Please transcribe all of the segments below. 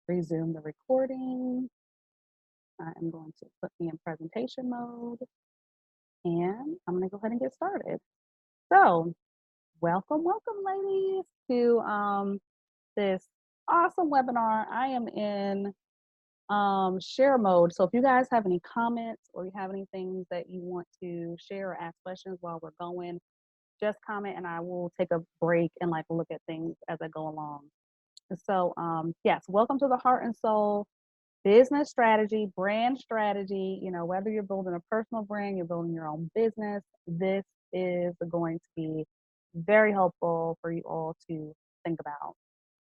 resume the recording. I'm going to put me in presentation mode and I'm going to go ahead and get started. So, welcome, ladies, to this awesome webinar. I am in share mode. So, if you guys have any comments or you have any things that you want to share or ask questions while we're going, just comment and I will take a break and like look at things as I go along. So, yes, welcome to the Heart and Soul business strategy, brand strategy. You know, whether you're building a personal brand, you're building your own business, this is going to be very helpful for you all to think about.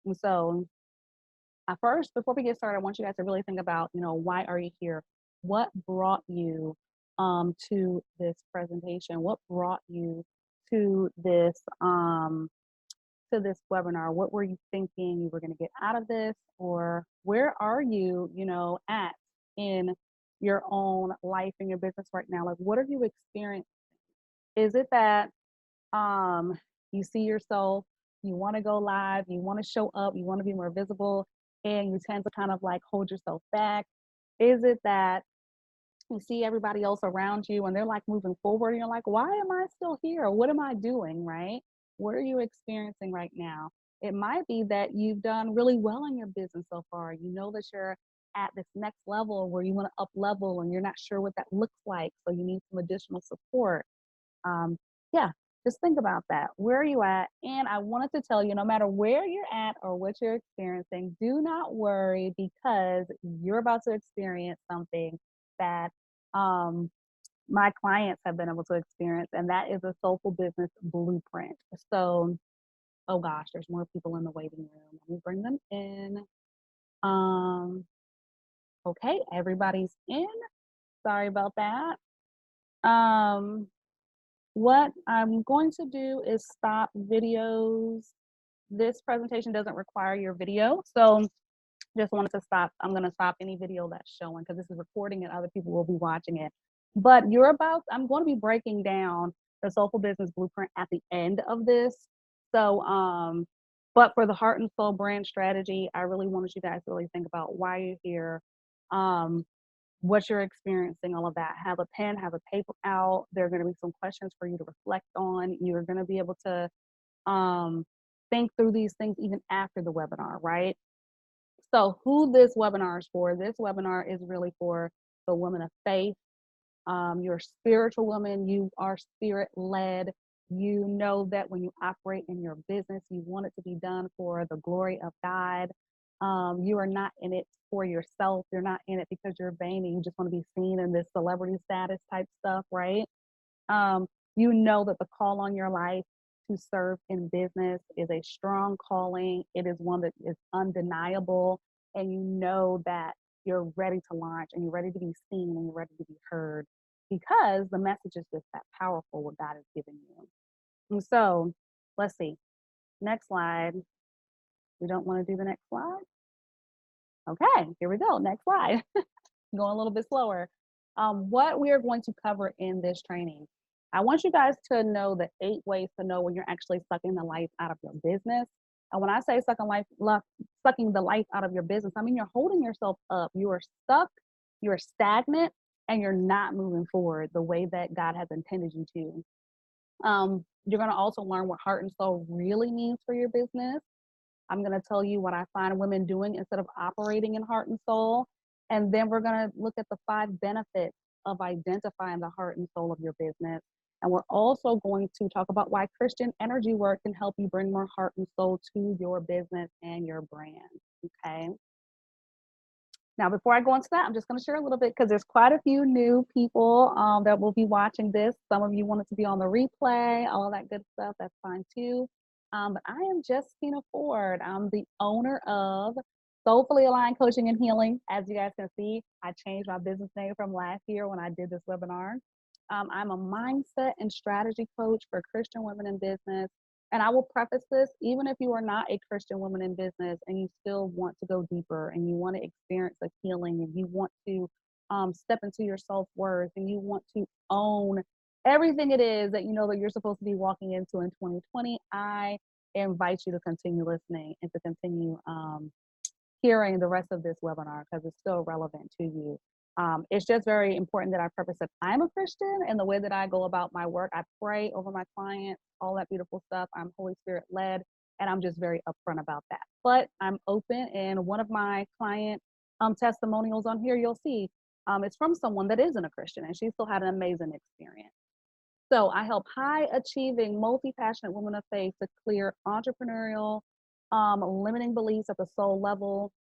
And so, first, before we get started, I want you guys to really think about, you know, why are you here? What brought you to this presentation? What brought you to this webinar? What were you thinking you were going to get out of this? Or where are you, you know, at in your own life and your business right now? Like, what are you experiencing? Is it that you see yourself, you want to go live, you want to show up, you want to be more visible, and you tend to kind of like hold yourself back? Is it that you see everybody else around you and they're like moving forward and you're like, why am I still here? What am I doing, right? What are you experiencing right now? It might be that you've done really well in your business so far. You know that you're at this next level where you want to up level and you're not sure what that looks like. So you need some additional support. Um, yeah, just think about that. Where are you at? And I wanted to tell you, no matter where you're at or what you're experiencing, do not worry because you're about to experience something that um, my clients have been able to experience, and that is a soulful business blueprint. So, oh gosh, there's more people in the waiting room. Let me bring them in. Um, okay, everybody's in. Sorry about that. Um, what I'm going to do is stop videos. This presentation doesn't require your video, so just wanted to stop. I'm going to stop any video that's showing because this is recording and other people will be watching it. But I'm going to be breaking down the Soulful Business Blueprint at the end of this. So, but for the Heart and Soul brand strategy, I really wanted you guys to really think about why you're here, what you're experiencing, all of that. Have a pen, have a paper out. There are going to be some questions for you to reflect on. You're going to be able to think through these things even after the webinar, right? So who this webinar is for? This webinar is really for the woman of faith. You're a spiritual woman. You are spirit-led. You know that when you operate in your business, you want it to be done for the glory of God. You are not in it for yourself. You're not in it because you're vain and you just want to be seen in this celebrity status type stuff, right? You know that the call on your life to serve in business is a strong calling. It is one that is undeniable. And you know that you're ready to launch and you're ready to be seen and you're ready to be heard because the message is just that powerful what God has given you. And so let's see. Next slide. We don't want to do the next slide. Okay, here we go. Next slide. Going a little bit slower. What we are going to cover in this training. I want you guys to know the 8 ways to know when you're actually sucking the life out of your business. And when I say sucking the life out of your business, I mean you're holding yourself up. You are stuck, you're stagnant, and you're not moving forward the way that God has intended you to. You're going to also learn what heart and soul really means for your business. I'm going to tell you what I find women doing instead of operating in heart and soul. And then we're going to look at the 5 benefits of identifying the heart and soul of your business. And we're also going to talk about why Christian energy work can help you bring more heart and soul to your business and your brand. Okay. Now, before I go into that, I'm just going to share a little bit because there's quite a few new people that will be watching this. Some of you wanted to be on the replay, all of that good stuff. That's fine too. But I am Justina Ford. I'm the owner of Soulfully Aligned Coaching and Healing. As you guys can see, I changed my business name from last year when I did this webinar. I'm a mindset and strategy coach for Christian women in business. And I will preface this, even if you are not a Christian woman in business and you still want to go deeper and you want to experience a healing and you want to step into your self-worth and you want to own everything it is that you know that you're supposed to be walking into in 2020, I invite you to continue listening and to continue hearing the rest of this webinar because it's still relevant to you. It's just very important that I preface that I'm a Christian, and the way that I go about my work, I pray over my clients, all that beautiful stuff. I'm Holy Spirit led, and I'm just very upfront about that. But I'm open, and one of my client testimonials on here, you'll see, it's from someone that isn't a Christian, and she still had an amazing experience. So I help high achieving, multi passionate women of faith to clear entrepreneurial limiting beliefs at the soul level.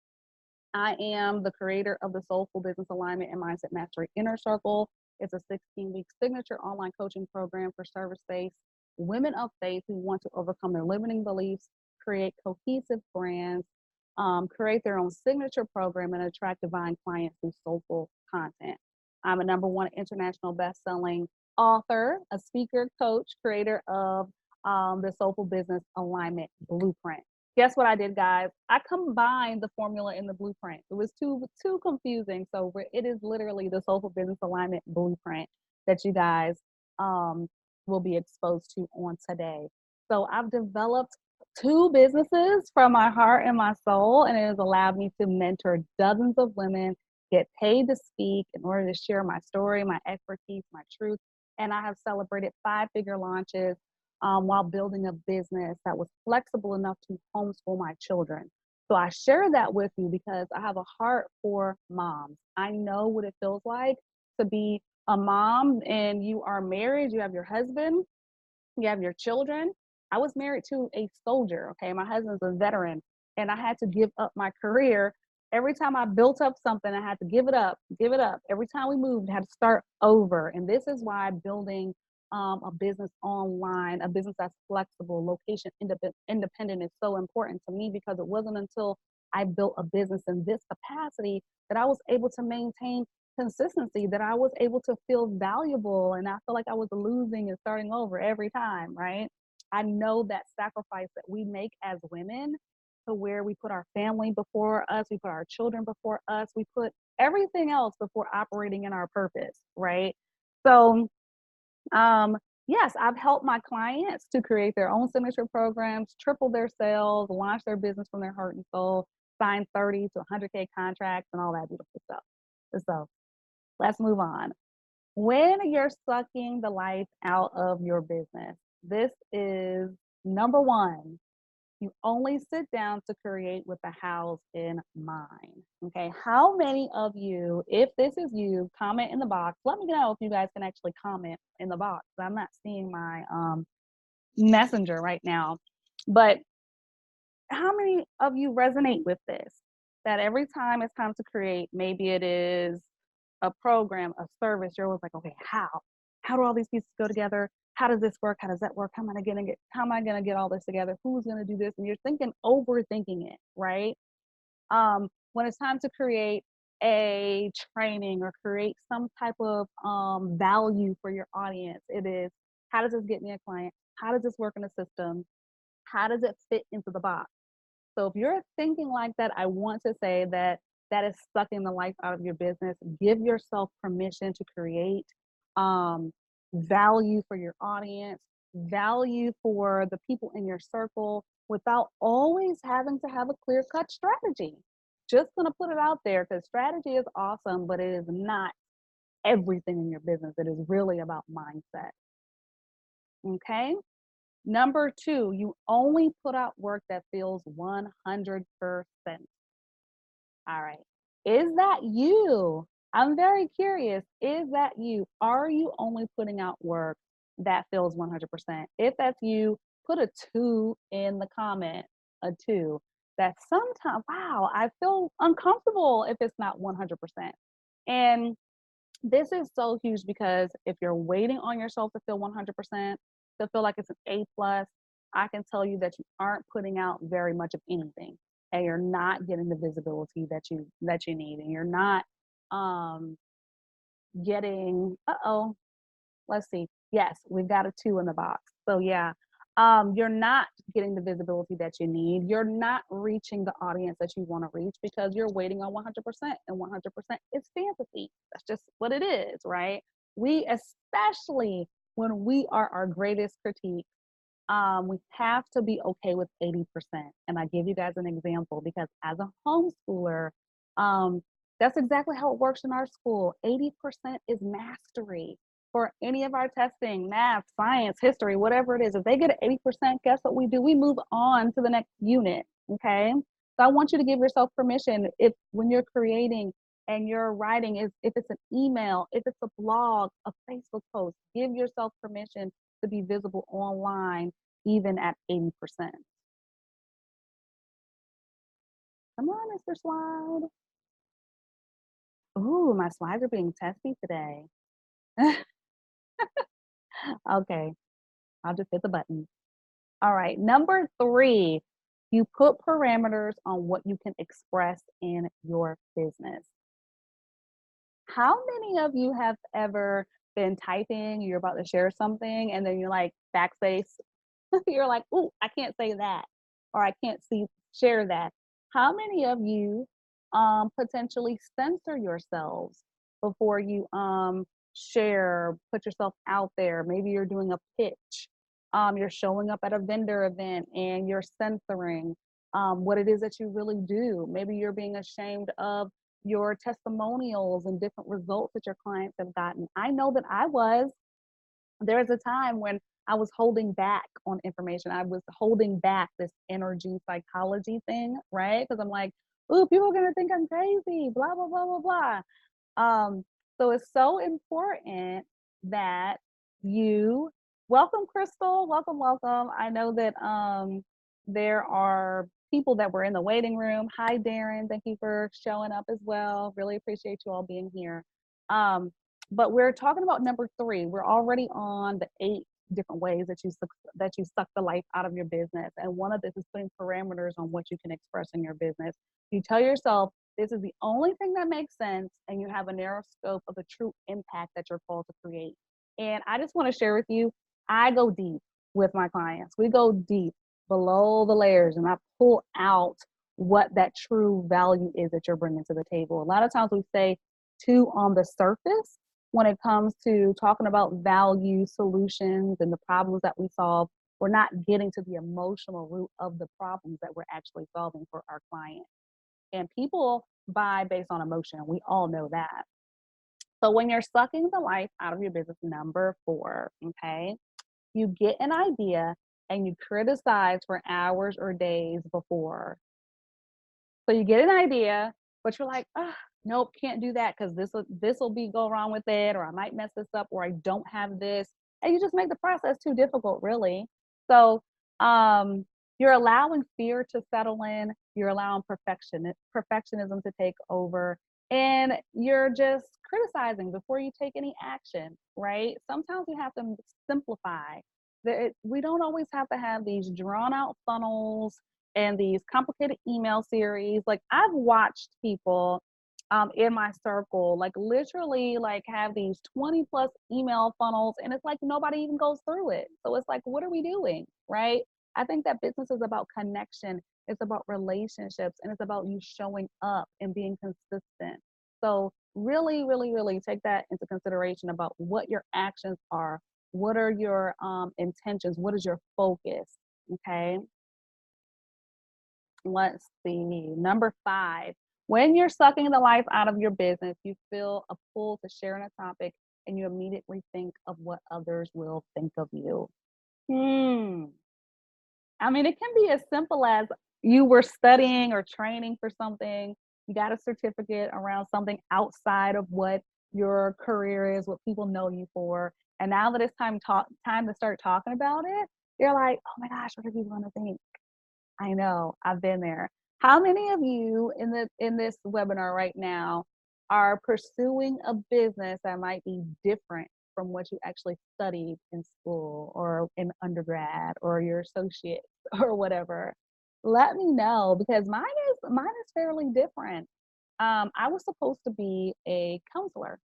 I am the creator of the Soulful Business Alignment and Mindset Mastery Inner Circle. It's a 16-week signature online coaching program for service-based women of faith who want to overcome their limiting beliefs, create cohesive brands, create their own signature program, and attract divine clients through soulful content. I'm a #1 international best-selling author, a speaker, coach, creator of the Soulful Business Alignment Blueprint. Guess what I did, guys? I combined the formula in the blueprint. It was too confusing. So it is literally the Soulful Business Alignment Blueprint that you guys will be exposed to on today. So I've developed 2 businesses from my heart and my soul, and it has allowed me to mentor dozens of women, get paid to speak in order to share my story, my expertise, my truth. And I have celebrated 5-figure launches while building a business that was flexible enough to homeschool my children. So I share that with you because I have a heart for moms. I know what it feels like to be a mom and you are married, you have your husband, you have your children. I was married to a soldier, okay? My husband's a veteran, and I had to give up my career. Every time I built up something, I had to give it up, give it up. Every time we moved, I had to start over. And this is why building a business online, a business that's flexible, location independent is so important to me, because it wasn't until I built a business in this capacity that I was able to maintain consistency, that I was able to feel valuable, and I feel like I was losing and starting over every time, right? I know that sacrifice that we make as women, to where we put our family before us, we put our children before us, we put everything else before operating in our purpose, right? So yes, I've helped my clients to create their own signature programs, triple their sales, launch their business from their heart and soul, sign 30 to 100K contracts, and all that beautiful stuff. So let's move on. When you're sucking the life out of your business, this is #1. You only sit down to create with the hows in mind. Okay. How many of you, if this is you, comment in the box. Let me know if you guys can actually comment in the box. I'm not seeing my messenger right now. But how many of you resonate with this? That every time it's time to create, maybe it is a program, a service, you're always like, okay, how? How do all these pieces go together? How does this work? How does that work? How am I gonna get all this together? Who's gonna do this? And you're overthinking it, right? When it's time to create a training or create some type of value for your audience, it is, how does this get me a client? How does this work in the system? How does it fit into the box? So if you're thinking like that, I want to say that that is sucking the life out of your business. Give yourself permission to create um, value for your audience, value for the people in your circle, without always having to have a clear cut strategy. Just gonna put it out there, because strategy is awesome, but it is not everything in your business. It is really about mindset. Okay. #2, you only put out work that feels 100%. All right. Is that you? I'm very curious. Is that you? Are you only putting out work that feels 100%? If that's you, put a 2 in the comment, a 2. That sometimes, wow, I feel uncomfortable if it's not 100%. And this is so huge, because if you're waiting on yourself to feel 100%, to feel like it's an A plus, I can tell you that you aren't putting out very much of anything, and you're not getting the visibility that you need, and you're not um getting, let's see. Yes, we've got a 2 in the box. So yeah, you're not getting the visibility that you need. You're not reaching the audience that you want to reach, because you're waiting on 100%, and 100% is fantasy. That's just what it is, right? We, especially when we are our greatest critique, we have to be okay with 80%. And I give you guys an example because as a homeschooler, um, that's exactly how it works in our school. 80% is mastery for any of our testing, math, science, history, whatever it is. If they get an 80%, guess what we do? We move on to the next unit. Okay. So I want you to give yourself permission if when you're creating and you're writing, if it's an email, if it's a blog, a Facebook post, give yourself permission to be visible online even at 80%. Come on, Mr. Slide. Ooh, my slides are being testy today. Okay, I'll just hit the button. All right, number three, you put parameters on what you can express in your business. How many of you have ever been typing, you're about to share something, and then you're like backspace? You're like, "Ooh, I can't say that," or "I can't share that." How many of you potentially censor yourselves before you share, put yourself out there? Maybe you're doing a pitch. You're showing up at a vendor event and you're censoring what it is that you really do. Maybe you're being ashamed of your testimonials and different results that your clients have gotten. I know that I was. There was a time when I was holding back on information. I was holding back this energy psychology thing, right? Because I'm like, ooh, people are gonna think I'm crazy, blah, blah, blah, blah, blah. So it's so important that you welcome Crystal, welcome, welcome. I know that there are people that were in the waiting room. Hi, Darren. Thank you for showing up as well. Really appreciate you all being here. Um, but we're talking about number three. We're already on the 8 different ways that you suck the life out of your business. And one of this is putting parameters on what you can express in your business. You tell yourself this is the only thing that makes sense, and you have a narrow scope of the true impact that you're called to create. And I just want to share with you, I go deep with my clients. We go deep below the layers, and I pull out what that true value is that you're bringing to the table. A lot of times we say too on the surface when it comes to talking about value solutions and the problems that we solve. We're not getting to the emotional root of the problems that we're actually solving for our clients. And people buy based on emotion. We all know that. So when you're sucking the life out of your business, number four, okay, you get an idea and you criticize for hours or days before. So you get an idea, but you're like, oh, nope, can't do that because this will be go wrong with it, or I might mess this up, or I don't have this, and you just make the process too difficult, really. So you're allowing fear to settle in. You're allowing perfectionism to take over, and you're just criticizing before you take any action. Right? Sometimes we have to simplify. We don't always have to have these drawn out funnels and these complicated email series. Like I've watched people in my circle, like literally like have these 20 plus email funnels and it's like nobody even goes through it. So it's like, what are we doing? Right. I think that business is about connection. It's about relationships and it's about you showing up and being consistent. So really, really, really take that into consideration about what your actions are. What are your intentions? What is your focus? Okay. Let's see. Number five, when you're sucking the life out of your business, you feel a pull to share on a topic and you immediately think of what others will think of you. Hmm. I mean, it can be as simple as you were studying or training for something, you got a certificate around something outside of what your career is, what people know you for. And now that it's time to start talking about it, you're like, oh my gosh, what are people gonna think? I know, I've been there. How many of you in this webinar right now are pursuing a business that might be different from what you actually studied in school or in undergrad or your associates or whatever? Let me know because mine is fairly different. I was supposed to be a counselor,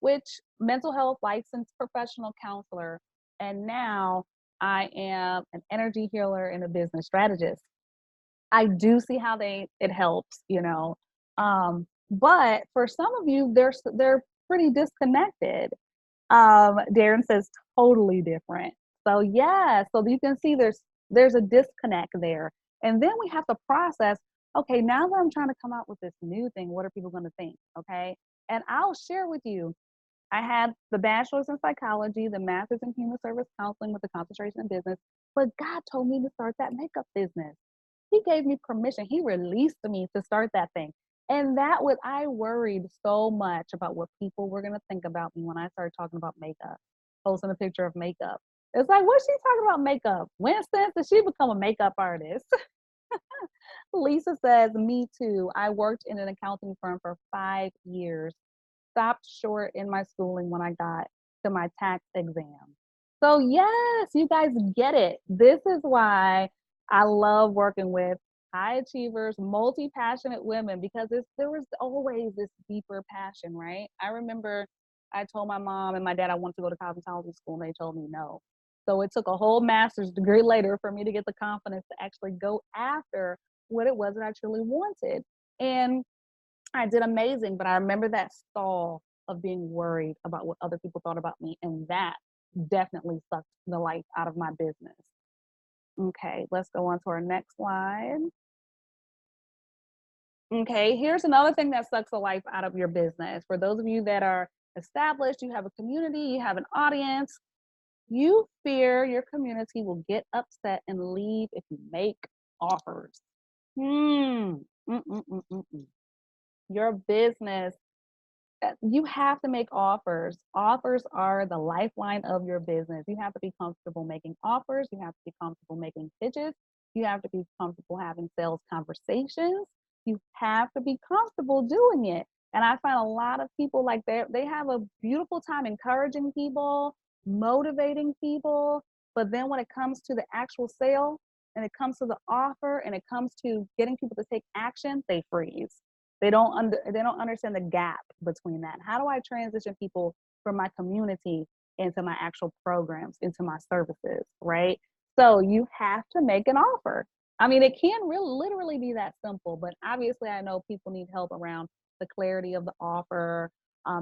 which mental health licensed professional counselor, and now I am an energy healer and a business strategist. I do see how it helps, you know. But for some of you, they're pretty disconnected. Darren says totally different. So yeah, so you can see there's a disconnect there. And then we have to process, okay, now that I'm trying to come out with this new thing, what are people going to think? Okay. And I'll share with you, I had the bachelor's in psychology, the master's in human service counseling with a concentration in business, but God told me to start that makeup business. He gave me permission. He released me to start that thing. And that was, I worried so much about what people were going to think about me when I started talking about makeup, posting a picture of makeup. It's like, what's she talking about makeup? When since did she become a makeup artist? Lisa says, me too. I worked in an accounting firm for 5 years, stopped short in my schooling when I got to my tax exam. So, yes, you guys get it. This is why I love working with high achievers, multi passionate women because there was always this deeper passion, right? I remember I told my mom and my dad I wanted to go to cosmetology school, and they told me no. So it took a whole master's degree later for me to get the confidence to actually go after what it was that I truly wanted. And I did amazing, but I remember that stall of being worried about what other people thought about me, and that definitely sucked the life out of my business. Okay, let's go on to our next slide. Okay, here's another thing that sucks the life out of your business. For those of you that are established, you have a community, you have an audience, you fear your community will get upset and leave if you make offers. Hmm. Mm-mm-mm-mm-mm. Your business, you have to make offers. Offers are the lifeline of your business. You have to be comfortable making offers. You have to be comfortable making pitches. You have to be comfortable having sales conversations. You have to be comfortable doing it. And I find a lot of people like they have a beautiful time encouraging people, motivating people, but then when it comes to the actual sale and it comes to the offer and it comes to getting people to take action, they freeze. They don't understand the gap between that. How do I transition people from my community into my actual programs, into my services, right? So you have to make an offer. I mean, it can really literally be that simple, but obviously I know people need help around the clarity of the offer,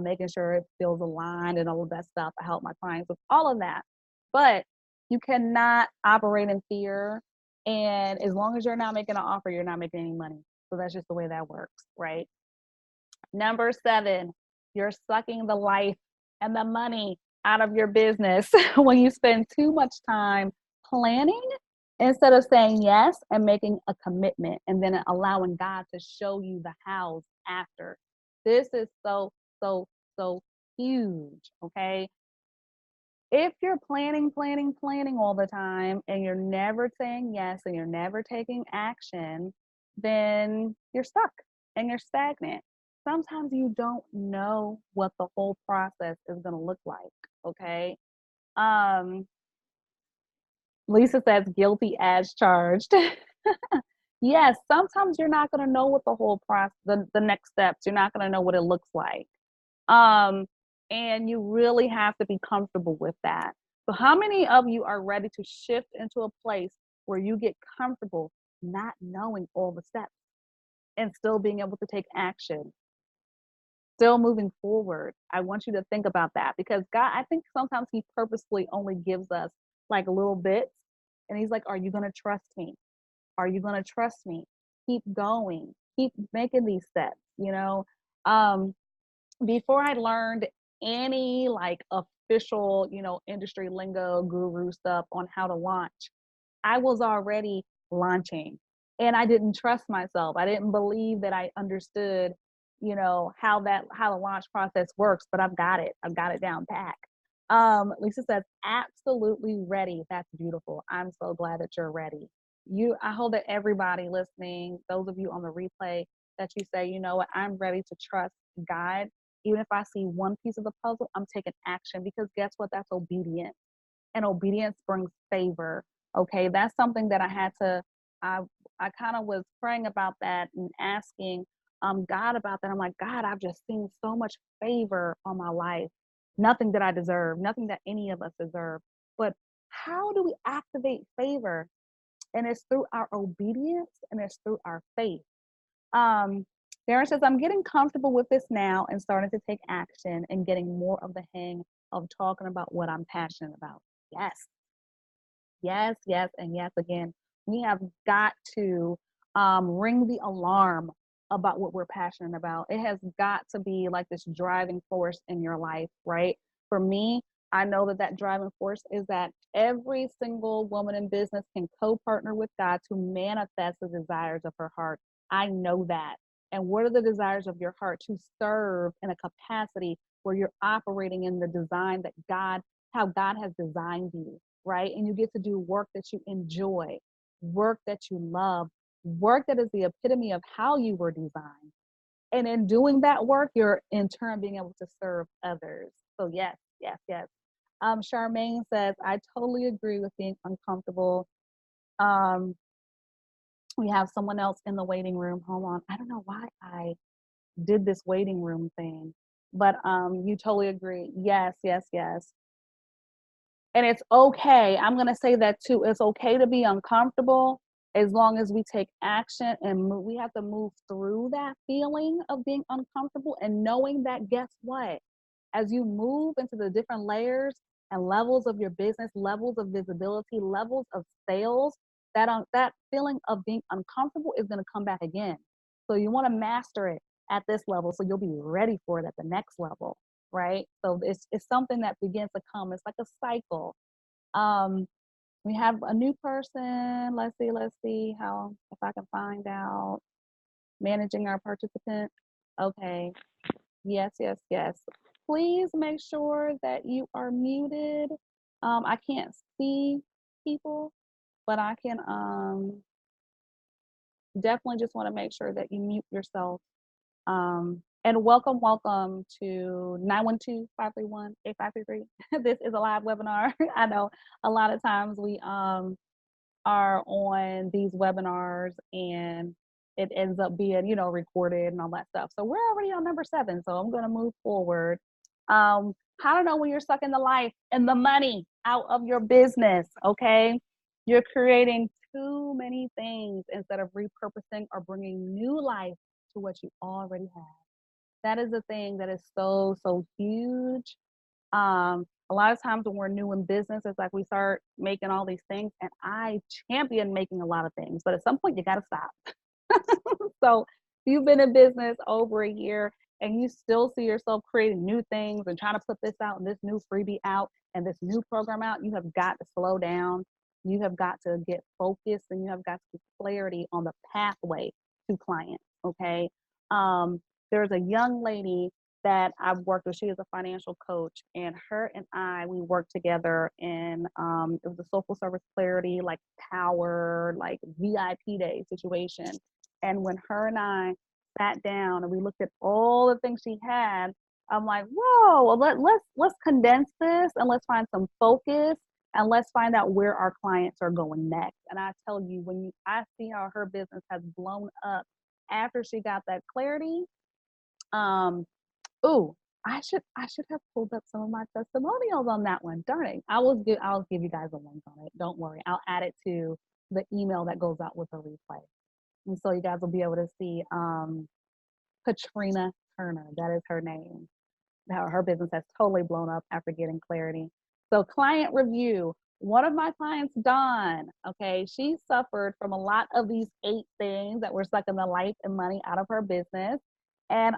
making sure it feels aligned and all of that stuff. I help my clients with all of that. But you cannot operate in fear. And as long as you're not making an offer, you're not making any money. So that's just the way that works, right? Number 7, you're sucking the life and the money out of your business when you spend too much time planning instead of saying yes and making a commitment and then allowing God to show you the hows after. This is so huge, okay? If you're planning all the time and you're never saying yes and you're never taking action, then you're stuck and you're stagnant. Sometimes you don't know what the whole process is going to look like. Okay. Um, Lisa says guilty as charged. Yes, sometimes you're not going to know what the whole process, the next steps, you're not going to know what it looks like. Um, and you really have to be comfortable with that. So, how many of you are ready to shift into a place where you get comfortable not knowing all the steps and still being able to take action, still moving forward? I want you to think about that because God, I think sometimes He purposefully only gives us like little bits. And He's like, are you going to trust me? Are you going to trust me? Keep going, keep making these steps, you know? Um, before I learned any like official, industry lingo guru stuff on how to launch, I was already launching and I didn't trust myself. I didn't believe that I understood, how the launch process works, but I've got it. I've got it down pat. Lisa says, absolutely ready. That's beautiful. I'm so glad that you're ready. I hope that everybody listening, those of you on the replay, that you say, you know what, I'm ready to trust God. Even if I see one piece of the puzzle, I'm taking action because guess what? That's obedience. And obedience brings favor. Okay. That's something that I, I kind of was praying about that and asking God about that. I'm like, God, I've just seen so much favor on my life. Nothing that I deserve, nothing that any of us deserve. But how do we activate favor? And it's through our obedience and it's through our faith. Um, Darren says, I'm getting comfortable with this now and starting to take action and getting more of the hang of talking about what I'm passionate about. Yes. Yes, yes, and yes again. We have got to ring the alarm about what we're passionate about. It has got to be like this driving force in your life, right? For me, I know that that driving force is that every single woman in business can co-partner with God to manifest the desires of her heart. I know that. And what are the desires of your heart? To serve in a capacity where you're operating in the design that God, how God has designed you, right? And you get to do work that you enjoy, work that you love, work that is the epitome of how you were designed. And in doing that work, you're in turn being able to serve others. So, yes, yes, yes. Charmaine says, I totally agree with being uncomfortable. Um, we have someone else in the waiting room. Hold on. I don't know why I did this waiting room thing, but you totally agree. Yes, yes, yes. And it's okay. I'm going to say that too. It's okay to be uncomfortable as long as we take action and move. We have to move through that feeling of being uncomfortable and knowing that, guess what? As you move into the different layers and levels of your business, levels of visibility, levels of sales, that feeling of being uncomfortable is going to come back again. So you want to master it at this level so you'll be ready for it at the next level, right? So it's something that begins to come. It's like a cycle. Um, we have a new person. Let's see how if I can find out managing our participant. Okay. Yes, yes, yes. Please make sure that you are muted. I can't see people, but I can definitely just want to make sure that you mute yourself. And welcome, welcome to 912-531-8533. This is a live webinar. I know a lot of times we are on these webinars and it ends up being, recorded and all that stuff. So we're already on number 7. So I'm going to move forward. How to know when you're sucking the life and the money out of your business. Okay. You're creating too many things instead of repurposing or bringing new life to what you already have. That is a thing that is so, so huge. A lot of times when we're new in business, it's like we start making all these things, and I champion making a lot of things, but at some point you got to stop. So you've been in business over a year and you still see yourself creating new things and trying to put this out and this new freebie out and this new program out, you have got to slow down. You have got to get focused and you have got to get clarity on the pathway to clients. Okay. There's a young lady that I've worked with. She is a financial coach, and her and I, we worked together in it was a Soulful Service Clarity, like power, like VIP day situation. And when her and I sat down and we looked at all the things she had, I'm like, whoa, well, let's condense this and let's find some focus and let's find out where our clients are going next. And I tell you, I see how her business has blown up after she got that clarity. Um, ooh, I should have pulled up some of my testimonials on that one. Darn it. I'll give you guys a link on it. Don't worry. I'll add it to the email that goes out with the replay. And so you guys will be able to see Katrina Turner. That is her name. Her business has totally blown up after getting clarity. So client review. One of my clients, Dawn, okay, she suffered from a lot of these 8 things that were sucking the life and money out of her business. And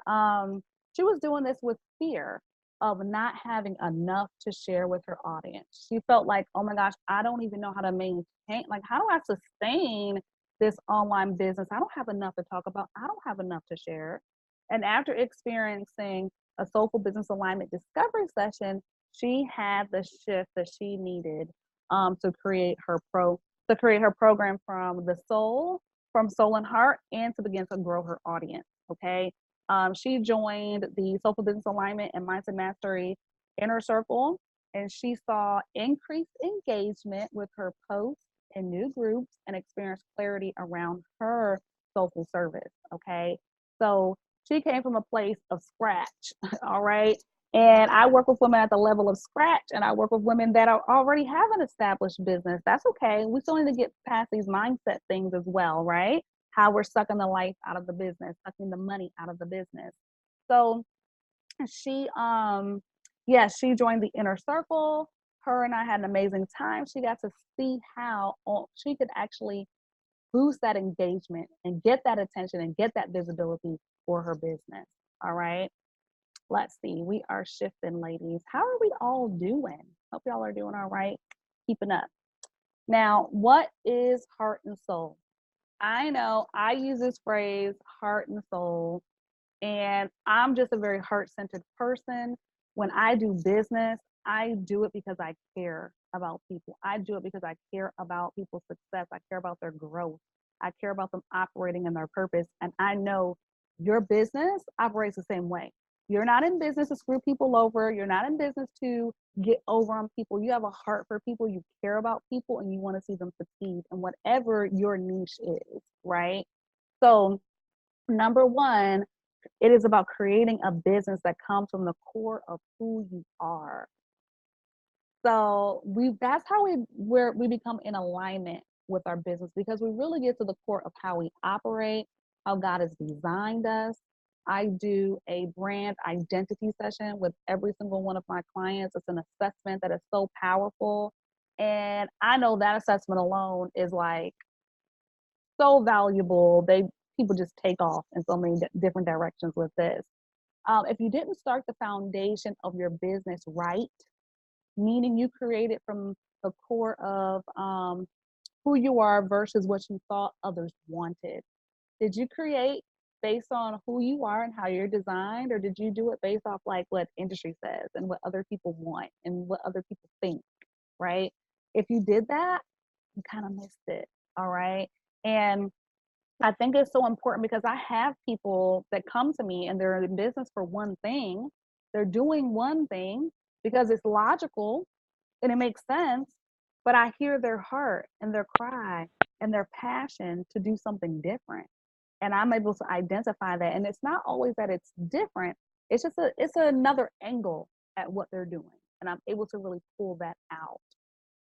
she was doing this with fear of not having enough to share with her audience. She felt like, oh my gosh, I don't even know how to maintain, like, how do I sustain this online business? I don't have enough to talk about. I don't have enough to share. And after experiencing a Soulful Business Alignment discovery session, she had the shift that she needed to create her program from soul and heart, and to begin to grow her audience. Okay, she joined the Soulful Business Alignment and Mindset Mastery Inner Circle, and she saw increased engagement with her posts in new groups and experienced clarity around her soulful service. Okay, so she came from a place of scratch. All right. And I work with women at the level of scratch, and I work with women that already have an established business. That's okay. We still need to get past these mindset things as well, right? How we're sucking the life out of the business, sucking the money out of the business. So she she joined the inner circle. Her and I had an amazing time. She got to see how she could actually boost that engagement and get that attention and get that visibility for her business. All right. Let's see. We are shifting, ladies. How are we all doing? Hope y'all are doing all right. Keeping up. Now, what is heart and soul? I know I use this phrase, heart and soul, and I'm just a very heart centered person. When I do business, I do it because I care about people. I do it because I care about people's success. I care about their growth. I care about them operating in their purpose. And I know your business operates the same way. You're not in business to screw people over. You're not in business to get over on people. You have a heart for people. You care about people and you want to see them succeed in whatever your niche is, right? So, number one, it is about creating a business that comes from the core of who you are. So that's how we become in alignment with our business because we really get to the core of how we operate, how God has designed us. I do a brand identity session with every single one of my clients. It's an assessment that is so powerful. And I know that assessment alone is like so valuable. People just take off in so many different directions with this. If you didn't start the foundation of your business right, meaning you create it from the core of who you are versus what you thought others wanted. Did you create based on who you are and how you're designed, or did you do it based off like what industry says and what other people want and what other people think, right? If you did that, you kind of missed it, all right? And I think it's so important because I have people that come to me and they're in business for one thing. They're doing one thing because it's logical and it makes sense, but I hear their heart and their cry and their passion to do something different. And I'm able to identify that. And it's not always that it's different. It's another angle at what they're doing. And I'm able to really pull that out.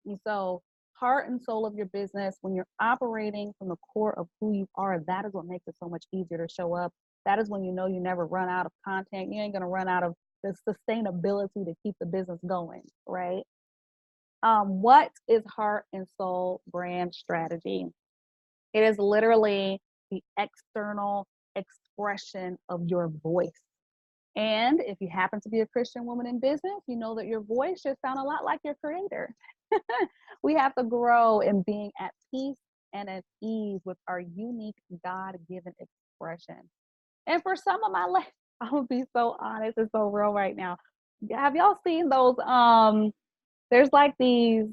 And so, heart and soul of your business, when you're operating from the core of who you are, that is what makes it so much easier to show up. That is when you know you never run out of content. You ain't going to run out of the sustainability to keep the business going, right? What is heart and soul brand strategy? It is literally the external expression of your voice. And if you happen to be a Christian woman in business, you know that your voice should sound a lot like your creator. We have to grow in being at peace and at ease with our unique God given expression. And for some of my life, I will be so honest and so real right now. Have y'all seen those? There's like these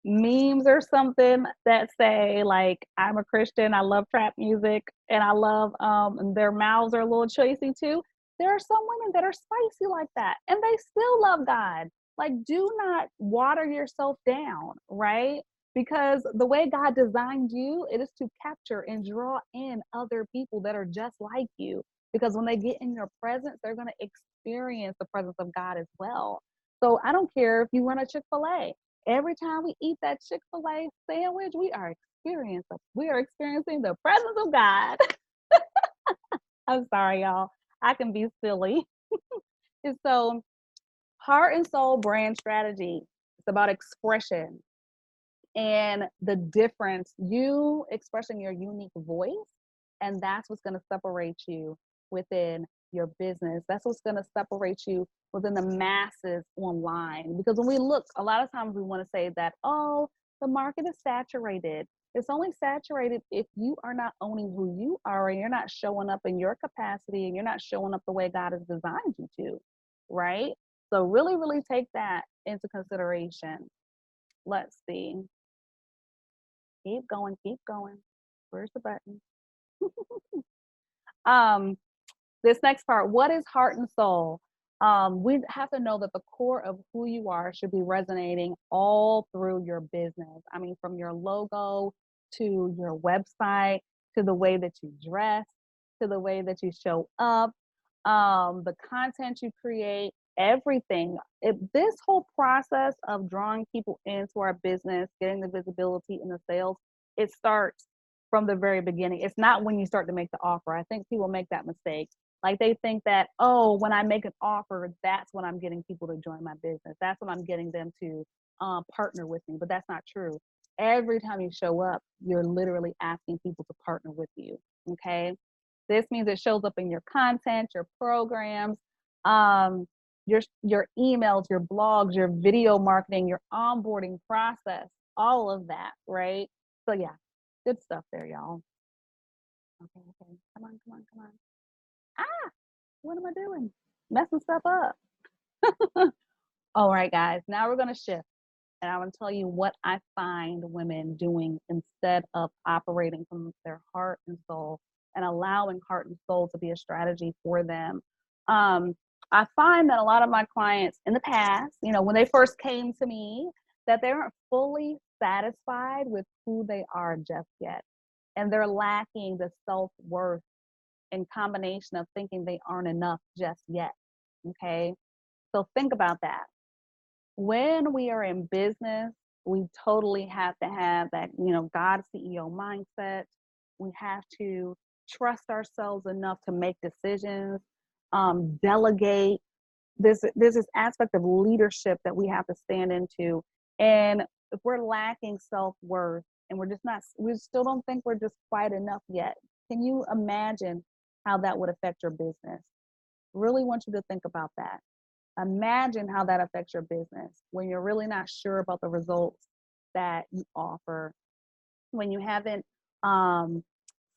memes or something that say like I'm a Christian, I love trap music, and I love and their mouths are a little choicy too. There are some women that are spicy like that and they still love God. Like, do not water yourself down, right? Because the way God designed you, it is to capture and draw in other people that are just like you. Because when they get in your presence, they're going to experience the presence of God as well. So I don't care if you run a Chick-fil-A. Every time we eat that Chick-fil-A sandwich, we are experiencing the presence of God. I'm sorry, y'all. I can be silly. And so, heart and soul brand strategy. It's about expression and the difference, you expressing your unique voice, and that's what's going to separate you within your business. That's what's going to separate you within the masses online. Because when we look, a lot of times we want to say that, oh, the market is saturated. It's only saturated if you are not owning who you are and you're not showing up in your capacity and you're not showing up the way God has designed you to, right? So really, really take that into consideration. Let's see. Keep going, keep going. Where's the button? um, this next part, what is heart and soul? We have to know that the core of who you are should be resonating all through your business. I mean, from your logo to your website, to the way that you dress, to the way that you show up, the content you create, everything. This whole process of drawing people into our business, getting the visibility and the sales, it starts from the very beginning. It's not when you start to make the offer. I think people make that mistake. Like they think that, oh, when I make an offer, that's when I'm getting people to join my business. That's when I'm getting them to partner with me. But that's not true. Every time you show up, you're literally asking people to partner with you. Okay. This means it shows up in your content, your programs, um, your emails, your blogs, your video marketing, your onboarding process, all of that, right? So yeah, good stuff there, y'all. Okay, okay. Come on, come on, come on. Ah, what am I doing? Messing stuff up. All right, guys. Now we're gonna shift. And I want to tell you what I find women doing instead of operating from their heart and soul and allowing heart and soul to be a strategy for them. Um, I find that a lot of my clients in the past, when they first came to me, that they aren't fully satisfied with who they are just yet. And they're lacking the self worth in combination of thinking they aren't enough just yet. Okay. So think about that when we are in business, we totally have to have that, God CEO mindset. We have to trust ourselves enough to make decisions, delegate. There's this aspect of leadership that we have to stand into. And if we're lacking self-worth and we still don't think we're just quite enough yet, can you imagine how that would affect your business? Really want you to think about that. Imagine how that affects your business when you're really not sure about the results that you offer, when you haven't um,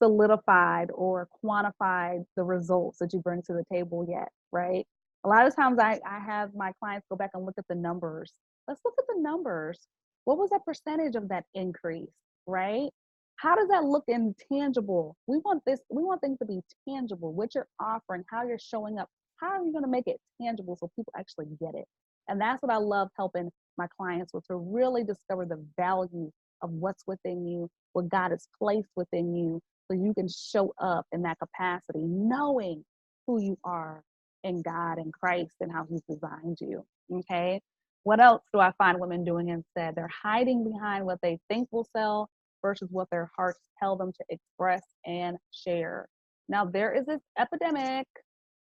solidified or quantified the results that you bring to the table yet, right? A lot of times I have my clients go back and look at the numbers. Let's look at the numbers. What was that percentage of that increase, right? How does that look intangible? We want things to be tangible, what you're offering, how you're showing up. How are you going to make it tangible so people actually get it? And that's what I love helping my clients with, to really discover the value of what's within you, what God has placed within you, so you can show up in that capacity, knowing who you are in God and Christ and how He's designed you. Okay. What else do I find women doing instead? They're hiding behind what they think will sell versus what their hearts tell them to express and share. Now, there is this epidemic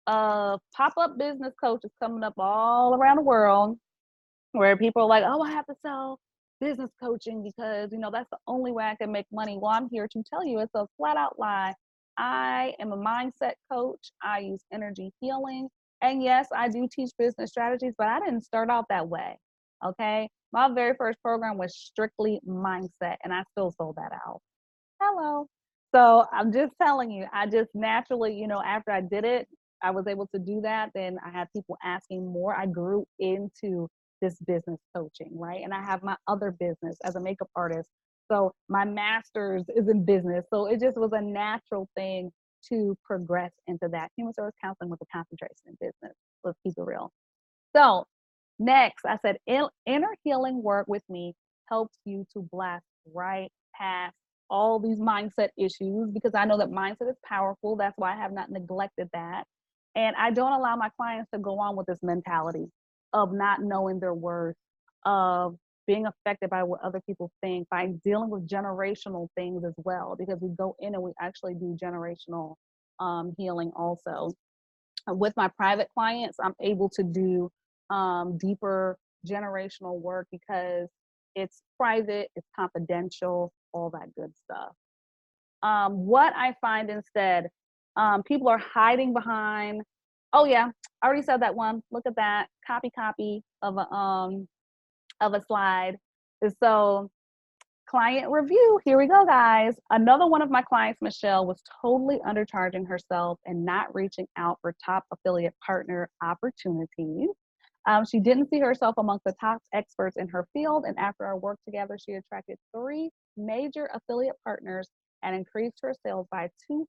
of pop-up business coaches coming up all around the world where people are like, oh, I have to sell business coaching because, that's the only way I can make money. Well, I'm here to tell you it's a flat out lie. I am a mindset coach. I use energy healing. And yes, I do teach business strategies, but I didn't start out that way. Okay. My very first program was strictly mindset, and I still sold that out. Hello. So I'm just telling you, I just naturally, after I did it, I was able to do that. Then I had people asking more. I grew into this business coaching, right? And I have my other business as a makeup artist. So my master's is in business. So it just was a natural thing to progress into that. Human service counseling with a concentration in business. Let's keep it real. So next, I said, inner healing work with me helps you to blast right past all these mindset issues, because I know that mindset is powerful. That's why I have not neglected that. And I don't allow my clients to go on with this mentality of not knowing their worth, of being affected by what other people think, by dealing with generational things as well, because we go in and we actually do generational healing also. With my private clients, I'm able to do deeper generational work because it's private, it's confidential, all that good stuff. What I find instead, people are hiding behind, oh yeah, I already said that one. Look at that copy of a slide. So client review. Here we go, guys. Another one of my clients, Michelle, was totally undercharging herself and not reaching out for top affiliate partner opportunities. She didn't see herself amongst the top experts in her field, and after our work together, she attracted 3 major affiliate partners and increased her sales by 200%.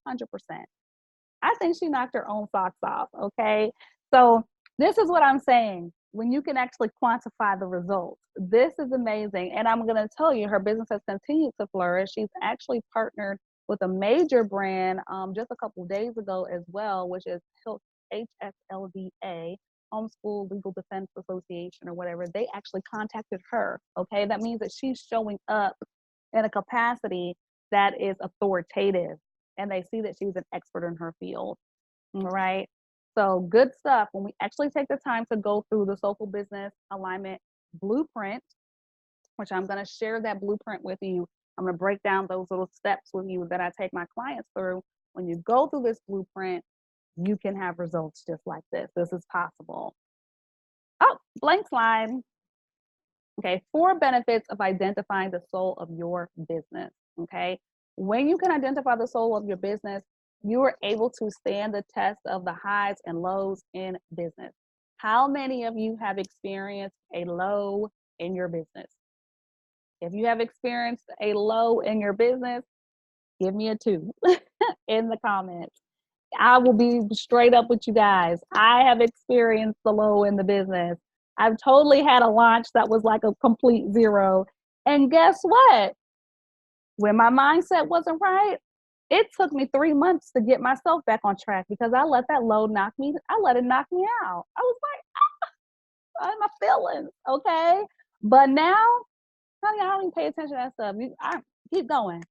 I think she knocked her own socks off. Okay. So this is what I'm saying. When you can actually quantify the results, this is amazing. And I'm going to tell you, her business has continued to flourish. She's actually partnered with a major brand just a couple of days ago as well, which is HSLDA, Homeschool Legal Defense Association, or whatever. They actually contacted her. Okay. That means that she's showing up in a capacity that is authoritative, and they see that she's an expert in her field. All right. So good stuff. When we actually take the time to go through the Soulful Business Alignment Blueprint, which I'm going to share that blueprint with you. I'm going to break down those little steps with you that I take my clients through. When you go through this blueprint, you can have results just like this. This is possible. Oh, blank slide. Okay, 4 benefits of identifying the soul of your business. Okay, when you can identify the soul of your business, you are able to stand the test of the highs and lows in business. How many of you have experienced a low in your business? If you have experienced a low in your business, give me a 2 in the comments. I will be straight up with you guys. I have experienced the low in the business. I've totally had a launch that was like a complete zero. And guess what? When my mindset wasn't right, it took me 3 months to get myself back on track because I let that low I let it knock me out. I was like, my feelings, okay? But now, honey, I don't even pay attention to that stuff. I keep going.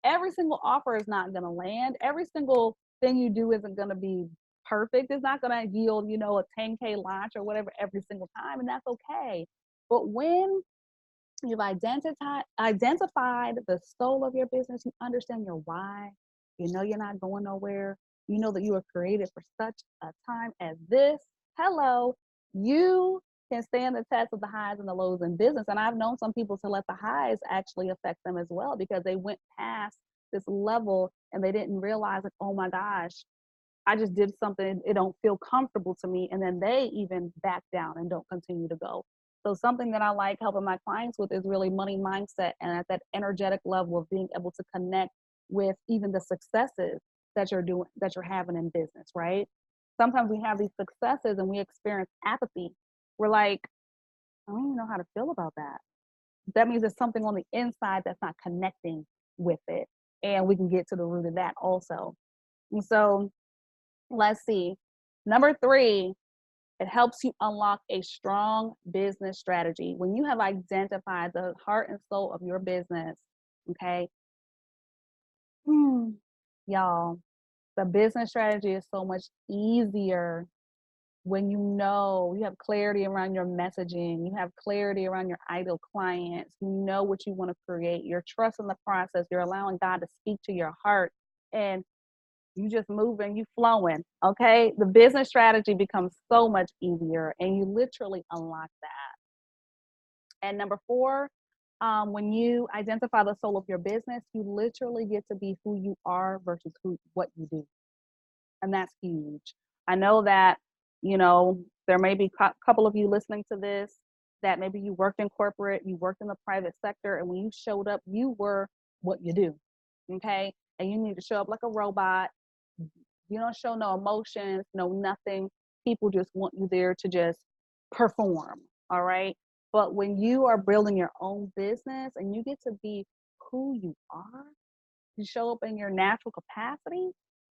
Every single offer is not going to land. Every single thing you do isn't going to be perfect. It's not going to yield, a 10K launch or whatever every single time, and that's okay. But when you've identified the soul of your business, you understand your why, you know you're not going nowhere, you know that you were created for such a time as this. Hello, you can stand the test of the highs and the lows in business. And I've known some people to let the highs actually affect them as well because they went past this level and they didn't realize, like, oh my gosh, I just did something, it don't feel comfortable to me. And then they even back down and don't continue to go. So something that I like helping my clients with is really money mindset and at that energetic level of being able to connect with even the successes that you're having in business, right? Sometimes we have these successes and we experience apathy. We're like, I don't even know how to feel about that. That means there's something on the inside that's not connecting with it. And we can get to the root of that also. And so let's see. Number 3, it helps you unlock a strong business strategy. When you have identified the heart and soul of your business, okay, y'all, the business strategy is so much easier when you have clarity around your messaging, you have clarity around your ideal clients, you know what you want to create, you're trusting the process, you're allowing God to speak to your heart, and you just moving, you flowing, okay? The business strategy becomes so much easier and you literally unlock that. And number 4, when you identify the soul of your business, you literally get to be who you are versus what you do. And that's huge. I know that, there may be a couple of you listening to this that maybe you worked in corporate, you worked in the private sector, and when you showed up, you were what you do, okay? And you need to show up like a robot. You don't show no emotions, no nothing. People just want you there to just perform, all right? But when you are building your own business and you get to be who you are, you show up in your natural capacity,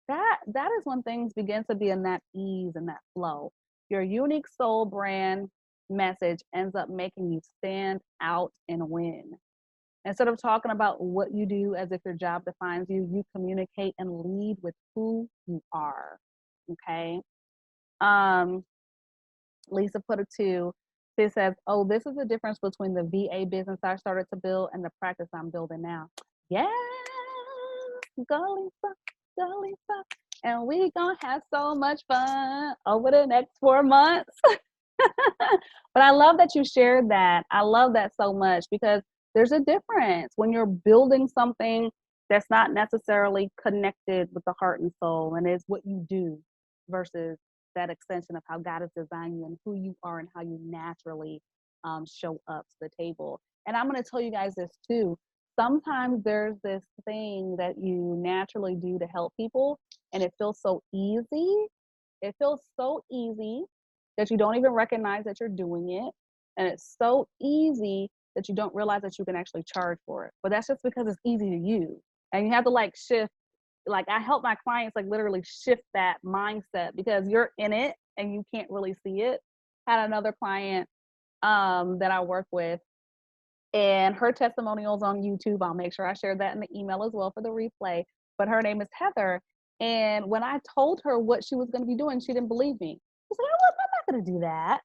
that is when things begin to be in that ease and that flow. Your unique soul brand message ends up making you stand out and win. Instead of talking about what you do as if your job defines you, you communicate and lead with who you are. Okay. Um, Lisa put a 2. She says, oh, this is the difference between the VA business I started to build and the practice I'm building now. Yes, go Lisa, go Lisa. And we gonna have so much fun over the next 4 months. But I love that you shared that. I love that so much because there's a difference when you're building something that's not necessarily connected with the heart and soul and is what you do versus that extension of how God has designed you and who you are and how you naturally show up to the table. And I'm going to tell you guys this too. Sometimes there's this thing that you naturally do to help people, and it feels so easy. It feels so easy that you don't even recognize that you're doing it. And it's so easy that you don't realize that you can actually charge for it. But that's just because it's easy to use. And you have to like shift. Like I help my clients like literally shift that mindset because you're in it and you can't really see it. Had another client that I work with, and her testimonials on YouTube. I'll make sure I share that in the email as well for the replay. But her name is Heather. And when I told her what she was going to be doing, she didn't believe me. She's like, "Oh, I'm not going to do that."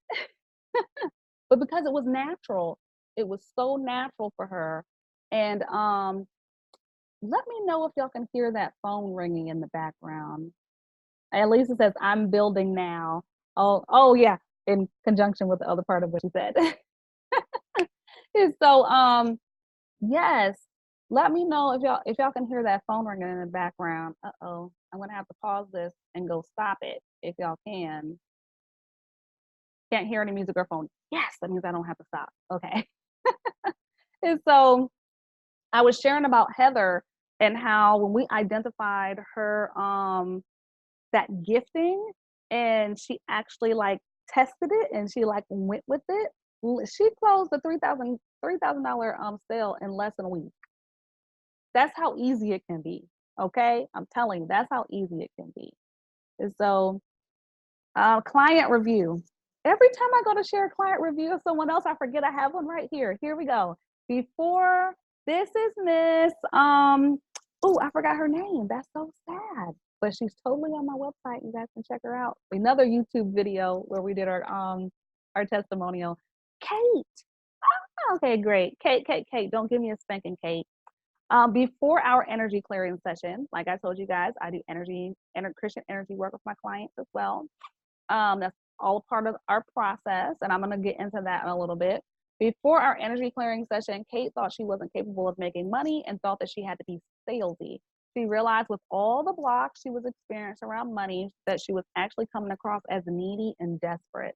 But because it was natural, it was so natural for her. And let me know if y'all can hear that phone ringing in the background. At least it says I'm building now. Oh yeah, in conjunction with the other part of what she said. And so yes, let me know if y'all can hear that phone ringing in the background. Uh-oh. I'm gonna have to pause this and go stop it if y'all can. Can't hear any music or phone. Yes, that means I don't have to stop. Okay. And so I was sharing about Heather and how when we identified her that gifting and she actually like tested it and she like went with it, she closed the $3,000 sale in less than a week. That's how easy it can be. Okay. I'm telling you, that's how easy it can be. And so, client review. Every time I go to share a client review of someone else, I forget I have one right here. Here we go. Before this is Miss, oh, I forgot her name. That's so sad. But she's totally on my website. You guys can check her out. Another YouTube video where we did our testimonial. Kate. Oh, okay, great. Kate. Don't give me a spanking, Kate. Before our energy clearing session, like I told you guys, I do Christian energy work with my clients as well. That's all part of our process, and I'm going to get into that in a little bit. Before our energy clearing session, Kate thought she wasn't capable of making money and thought that she had to be salesy. She realized with all the blocks she was experiencing around money that she was actually coming across as needy and desperate.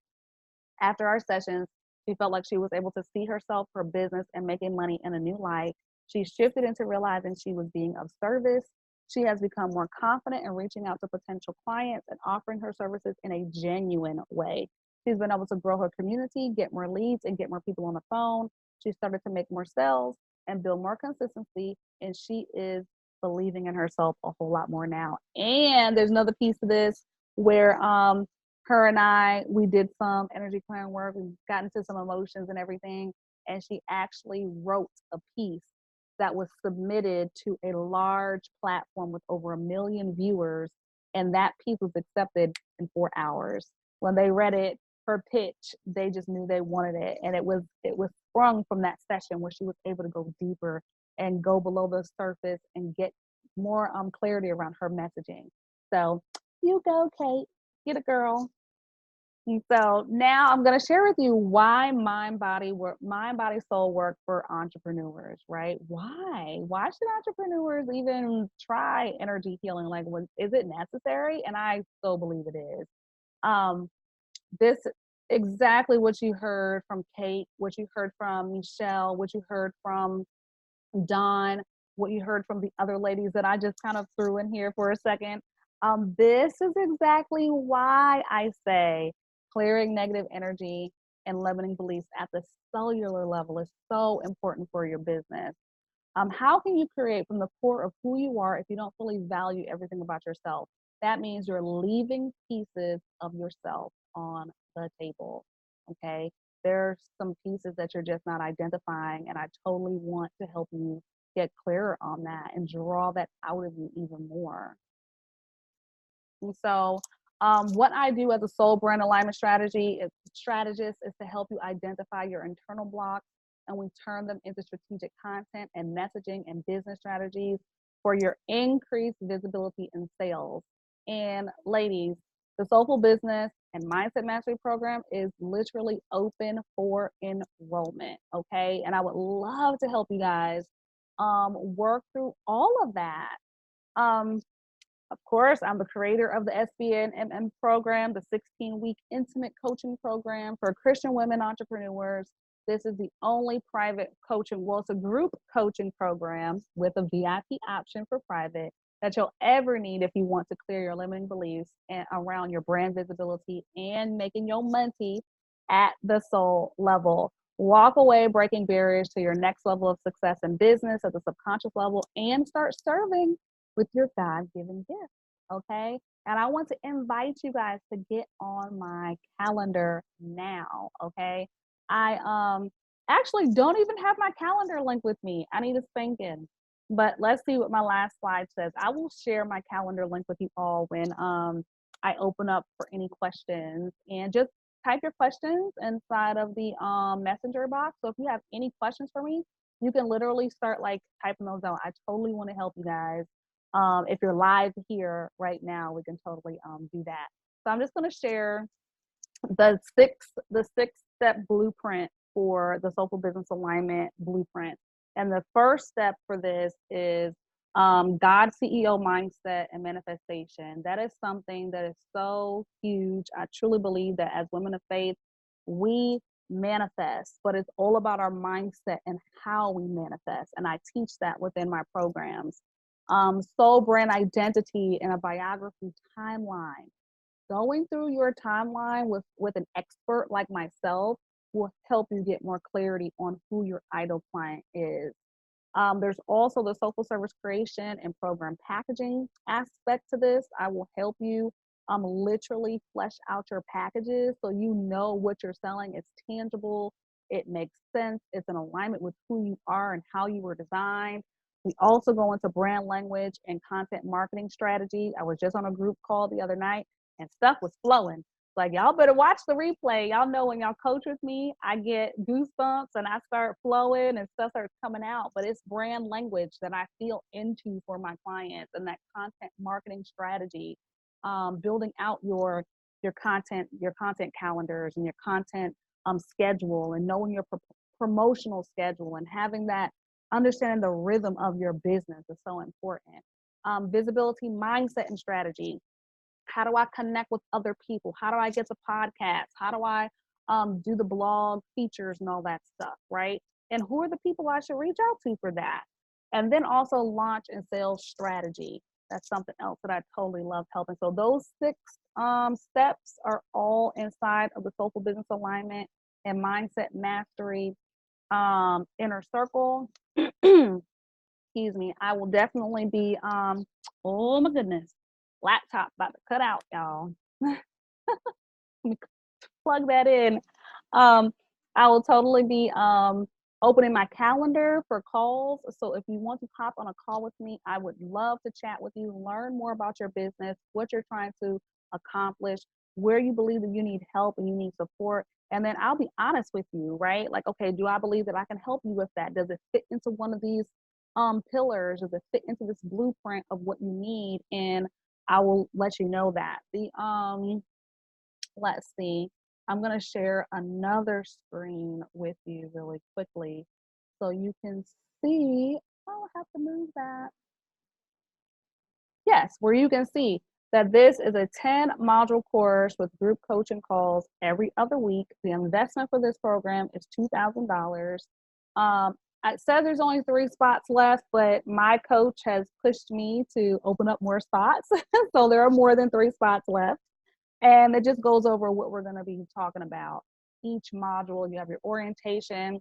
After our sessions, she felt like she was able to see herself, her business, and making money in a new light. She shifted into realizing she was being of service. She has become more confident in reaching out to potential clients and offering her services in a genuine way. She's been able to grow her community, get more leads, and get more people on the phone. She started to make more sales and build more consistency, and she is believing in herself a whole lot more now. And there's another piece to this where her and we did some energy clearing work. We got into some emotions and everything. And she actually wrote a piece that was submitted to a large platform with over 1 million viewers. And that piece was accepted in 4 hours. When they read it, her pitch, they just knew they wanted it. And it was sprung from that session where she was able to go deeper and go below the surface and get more clarity around her messaging. So you go, Kate. Get a girl. And so now I'm going to share with you why mind, body, soul work for entrepreneurs, right? Why? Why should entrepreneurs even try energy healing? Like, is it necessary? And I so believe it is. Um, this exactly what you heard from Kate, what you heard from Michelle, what you heard from Dawn, what you heard from the other ladies that I just kind of threw in here for a second. This is exactly why I say clearing negative energy and limiting beliefs at the cellular level is so important for your business. How can you create from the core of who you are if you don't fully value everything about yourself? That means you're leaving pieces of yourself on the table. Okay. There's some pieces that you're just not identifying, and I totally want to help you get clearer on that and draw that out of you even more. And so, what I do as a soul brand alignment strategist is to help you identify your internal blocks, and we turn them into strategic content and messaging and business strategies for your increased visibility in sales. And ladies, the Soulful Business and Mindset Mastery program is literally open for enrollment. Okay. And I would love to help you guys work through all of that. Um, of course, I'm the creator of the SBNMM program, the 16-week intimate coaching program for Christian women entrepreneurs. This is the only private coaching, well, it's a group coaching program with a VIP option for private that you'll ever need if you want to clear your limiting beliefs and around your brand visibility and making your money at the soul level. Walk away breaking barriers to your next level of success in business at the subconscious level and start serving with your God-given gift, okay? And I want to invite you guys to get on my calendar now, okay? I actually don't even have my calendar link with me. I need a spanking. But let's see what my last slide says. I will share my calendar link with you all when I open up for any questions, and just type your questions inside of the messenger box. So if you have any questions for me, you can literally start like typing those out. I totally want to help you guys. If you're live here right now, we can totally do that. So I'm just going to share the six step blueprint for the Soulful Business Alignment blueprint. And the first step for this is God CEO mindset and manifestation. That is something that is so huge. I truly believe that as women of faith, we manifest, but it's all about our mindset and how we manifest. And I teach that within my programs. Soul brand identity and a biography timeline. Going through your timeline with an expert like myself will help you get more clarity on who your ideal client is. There's also the social service creation and program packaging aspect to this. I will help you literally flesh out your packages so you know what you're selling. It's tangible, it makes sense, it's in alignment with who you are and how you were designed. We also go into brand language and content marketing strategy. I was just on a group call the other night and stuff was flowing. Like, y'all better watch the replay. Y'all know when y'all coach with me, I get goosebumps and I start flowing and stuff starts coming out. But it's brand language that I feel into for my clients, and that content marketing strategy, building out your content calendars and your content schedule, and knowing your promotional schedule, and having that understanding the rhythm of your business is so important. Visibility mindset and strategy. How do I connect with other people? How do I get the podcast? How do I do the blog features and all that stuff, right? And who are the people I should reach out to for that? And then also launch and sales strategy. That's something else that I totally love helping. So those six steps are all inside of the Soulful Business Alignment and Mindset Mastery inner circle. Excuse me. I will definitely be oh my goodness, laptop about to cut out, y'all. Plug that in. Um, I will totally be opening my calendar for calls. So if you want to hop on a call with me, I would love to chat with you, learn more about your business, what you're trying to accomplish, where you believe that you need help and you need support. And then I'll be honest with you, right? Like, okay, do I believe that I can help you with that? Does it fit into one of these pillars? Does it fit into this blueprint of what you need? And I will let you know that. Let's see. I'm going to share another screen with you really quickly so you can see. Oh, I have to move that. Yes, where you can see that this is a 10 module course with group coaching calls every other week. The investment for this program is $2,000. It says there's only 3 spots left, but my coach has pushed me to open up more spots. So there are more than 3 spots left. And it just goes over what we're going to be talking about. Each module, you have your orientation,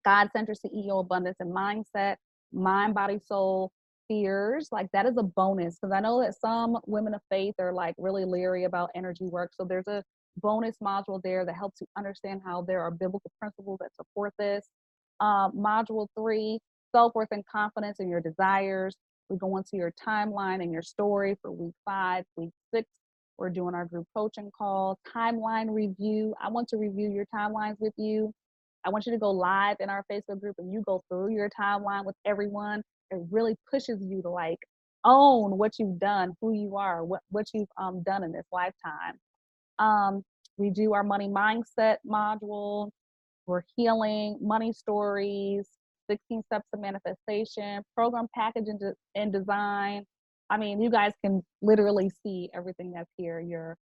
God Center CEO Abundance and Mindset, Mind, Body, Soul, Fears. Like, that is a bonus, because I know that some women of faith are like really leery about energy work. So there's a bonus module there that helps you understand how there are biblical principles that support this. Module 3, self-worth and confidence in your desires. We go into your timeline and your story for week 5, week 6. We're doing our group coaching call, timeline review. I want to review your timelines with you. I want you to go live in our Facebook group and you go through your timeline with everyone. It really pushes you to like own what you've done, who you are, what you've done in this lifetime. We do our money mindset module. We're healing, money stories, 16 steps of manifestation, program packaging and design. I mean, you guys can literally see everything that's here. Your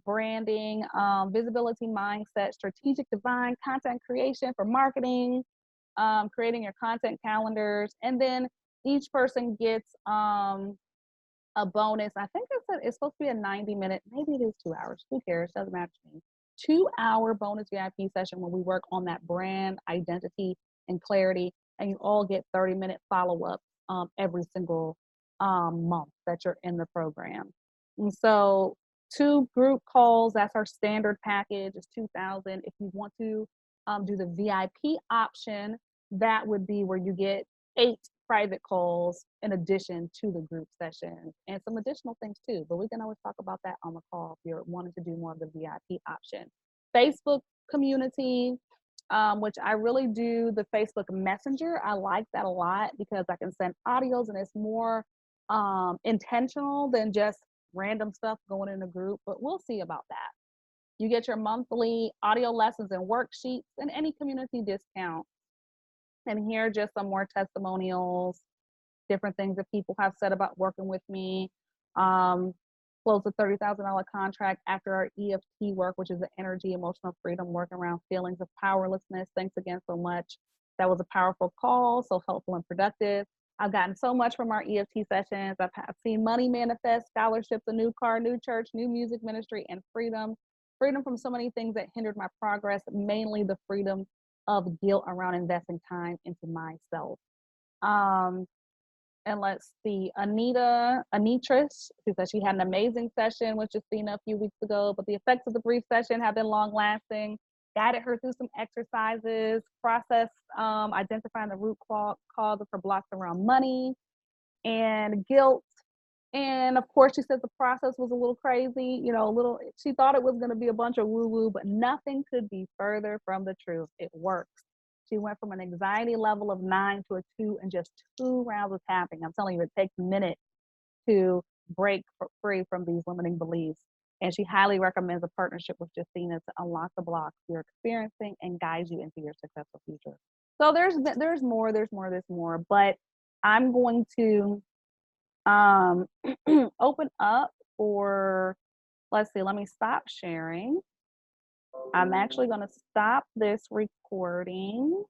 branding, visibility mindset, strategic design, content creation for marketing, creating your content calendars. And then each person gets a bonus. I think it's supposed to be a 90-minute, maybe it is 2 hours. Who cares? Doesn't matter to me. 2-hour bonus VIP session where we work on that brand identity and clarity, and you all get 30-minute follow-up every single month that you're in the program. And so 2 group calls, that's our standard package, is $2,000. If you want to do the VIP option, that would be where you get 8 private calls in addition to the group sessions and some additional things too. But we can always talk about that on the call if you're wanting to do more of the VIP option. Facebook community, which I really do the Facebook Messenger. I like that a lot because I can send audios and it's more intentional than just random stuff going in a group. But we'll see about that. You get your monthly audio lessons and worksheets and any community discount. And here are just some more testimonials, different things that people have said about working with me. Um, Closed a $30,000 contract after our EFT work, which is the energy, emotional freedom, work around feelings of powerlessness. Thanks again so much. That was a powerful call, so helpful and productive. I've gotten so much from our EFT sessions. I've seen money manifest, scholarships, a new car, new church, new music ministry, and freedom. Freedom from so many things that hindered my progress, mainly the freedom of guilt around investing time into myself. Um, and let's see, Anitris, who said she had an amazing session with Justina a few weeks ago, but the effects of the brief session have been long lasting. Guided her through some exercises, process identifying the root cause of her blocks around money and guilt. And of course, she said the process was a little crazy, you know, a little, she thought it was going to be a bunch of woo woo, but nothing could be further from the truth. It works. She went from an anxiety level of 9 to a 2 in just 2 rounds of tapping. I'm telling you, it takes minutes to break free from these limiting beliefs. And she highly recommends a partnership with Justina to unlock the blocks you're experiencing and guide you into your successful future. So there's more, but I'm going to open up for, let's see, let me stop sharing. I'm actually going to stop this recording.